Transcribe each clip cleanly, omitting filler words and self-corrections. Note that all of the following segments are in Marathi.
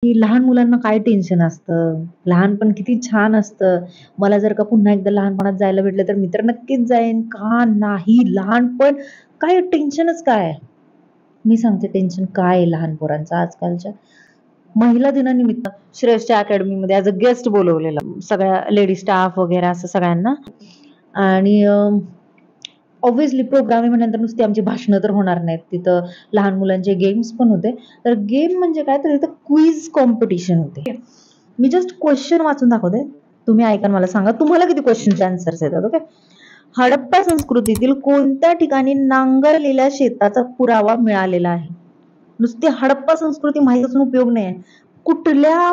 की लहान मुलांना काय टेन्शन असतं, लहानपण किती छान असतं. मला जर का पुन्हा एकदा लहानपणात जायला भेटलं तर मी तर नक्कीच जाईन. का नाही? लहानपण काय टेन्शनच काय? मी सांगते टेन्शन काय आहे लहान पोरांचं आजकालच्या. महिला दिनानिमित्त श्रेष्ठ अकॅडमीमध्ये ॲज अ गेस्ट बोलवलेलं सगळ्या लेडी स्टाफ वगैरे असं सगळ्यांना. आणि ऑब्व्हियसली प्रोग्राम आहे म्हटल्यानंतर नुसती आमची भाषणं तर होणार नाहीत. तिथं लहान मुलांचे गेम्स पण होते. तर गेम म्हणजे काय तर तिथं क्विज कॉम्पिटिशन होते. मी जस्ट क्वेश्चन वाचून दाखवते. तुम्ही ऐका आणि मला सांगा तुम्हाला किती क्वेश्चनचे आन्सर्स येतात. ओके. हडप्पा संस्कृतीतील कोणत्या ठिकाणी नांगरलेल्या शेताचा पुरावा मिळालेला आहे? नुसती हडप्पा संस्कृती माहीत असून उपयोग नाही. कुठल्या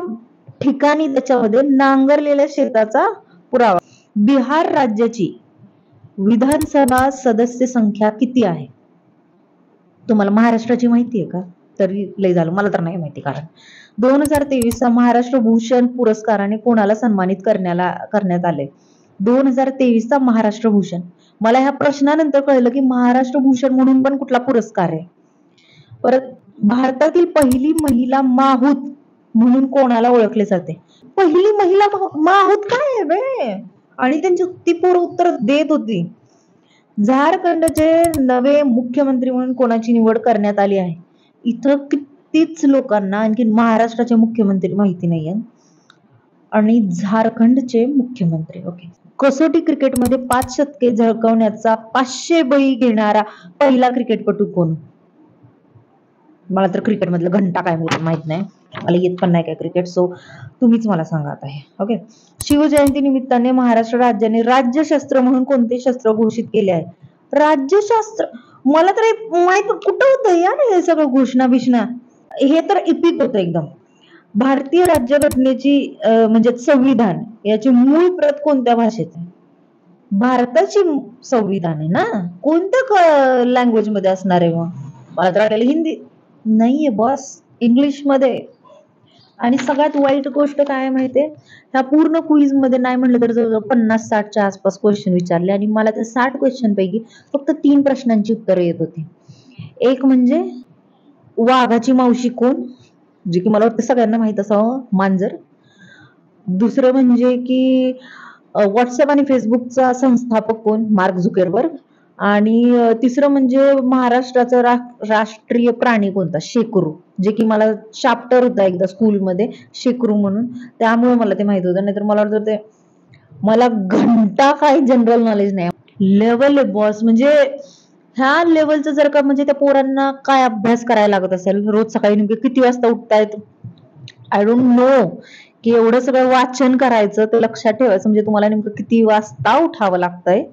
ठिकाणी त्याच्यामध्ये नांगरलेल्या शेताचा पुरावा? बिहार राज्याची विधानसभा सदस्य संख्या किती आहे? तुम्हाला महाराष्ट्राची माहिती आहे का? तरी लय झालं. मला तर नाही माहिती कारण 2023 चा महाराष्ट्र भूषण पुरस्काराने कोणाला सन्मानित करण्यात आले? 2023 चा महाराष्ट्र भूषण. मला ह्या प्रश्नानंतर कळलं की महाराष्ट्र भूषण म्हणून पण कुठला पुरस्कार आहे. परत भारतातील पहिली महिला माहूत म्हणून कोणाला ओळखले जाते? पहिली महिला माहूत काय आहे बे? आणि त्यांची ती पोरं उत्तर देत होती. झारखंडचे नवे मुख्यमंत्री म्हणून कोणाची निवड करण्यात आली आहे? इथं कितीच लोकांना आणखी महाराष्ट्राचे मुख्यमंत्री माहिती नाहीये आणि झारखंडचे मुख्यमंत्री. ओके. कसोटी क्रिकेटमध्ये 5 शतके झळकावण्याचा 500 बळी घेणारा पहिला क्रिकेटपटू कोण? मला तर क्रिकेट मधलं घंटा काय माहित नाही. मला येत पण नाही काय क्रिकेट. सो तुम्हीच मला सांगा आता हे. ओके. शिवजयंती निमित्ताने महाराष्ट्र राज्याने राज्यशस्त्र म्हणून कोणते शस्त्र घोषित केले आहे? राज्यशास्त्र मला तर माहित कुठं होतं यार हे सगळं घोषणा बिषणा. हे तर इपिक होतं एकदम. भारतीय राज्यघटनेची म्हणजे संविधान याची मूळ प्रत कोणत्या भाषेत आहे? भारताची संविधान आहे ना. कोणत्या लँग्वेज मध्ये असणार आहे मग? मला तर वाटलं हिंदी. नाहीये बॉस, इंग्लिश मध्ये. आणि सगळ्यात वाईट गोष्ट काय माहितीये? ह्या पूर्ण क्विज मध्ये नाही म्हटलं तर जवळजवळ 50-60च्या आसपास क्वेश्चन विचारले आणि मला त्या 60 क्वेश्चन पैकी फक्त 3 प्रश्नांची उत्तरं येत होती. एक म्हणजे वाघाची मावशी कोण? जे की मला वाटतं सगळ्यांना माहित असावं, मांजर. दुसरं म्हणजे की व्हॉट्सअप आणि फेसबुकचा संस्थापक कोण? Mark Zuckerberg. आणि तिसरं म्हणजे महाराष्ट्राचा राष्ट्रीय प्राणी कोणता? शेकरू. जे की मला चॅप्टर होता एकदा स्कूलमध्ये शेकरू म्हणून. त्यामुळे मला ते माहित होतं. नाहीतर मला वाटतं ते मला घंटा काही जनरल नॉलेज नाही. लेवल आहे बॉस. म्हणजे ह्या लेवलचं जर का म्हणजे त्या पोरांना काय अभ्यास करायला लागत असेल रोज सकाळी नेमके किती वाजता उठतायत? I don't know. की एवढं सगळं वाचन करायचं ते लक्षात ठेवायचं म्हणजे तुम्हाला नेमकं किती वाजता उठावं लागतंय.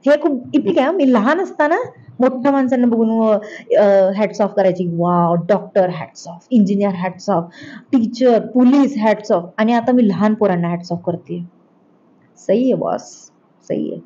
हे खूप इपिक आहे. मी लहान असताना मोठ्या माणसांना बघून हॅट्स ऑफ करायची. Wow, doctor hats off, engineer hats off, teacher, police hats off. आणि आता मी लहान पोरांना हॅट्स ऑफ करते. सही आहे बॉस, सही आहे.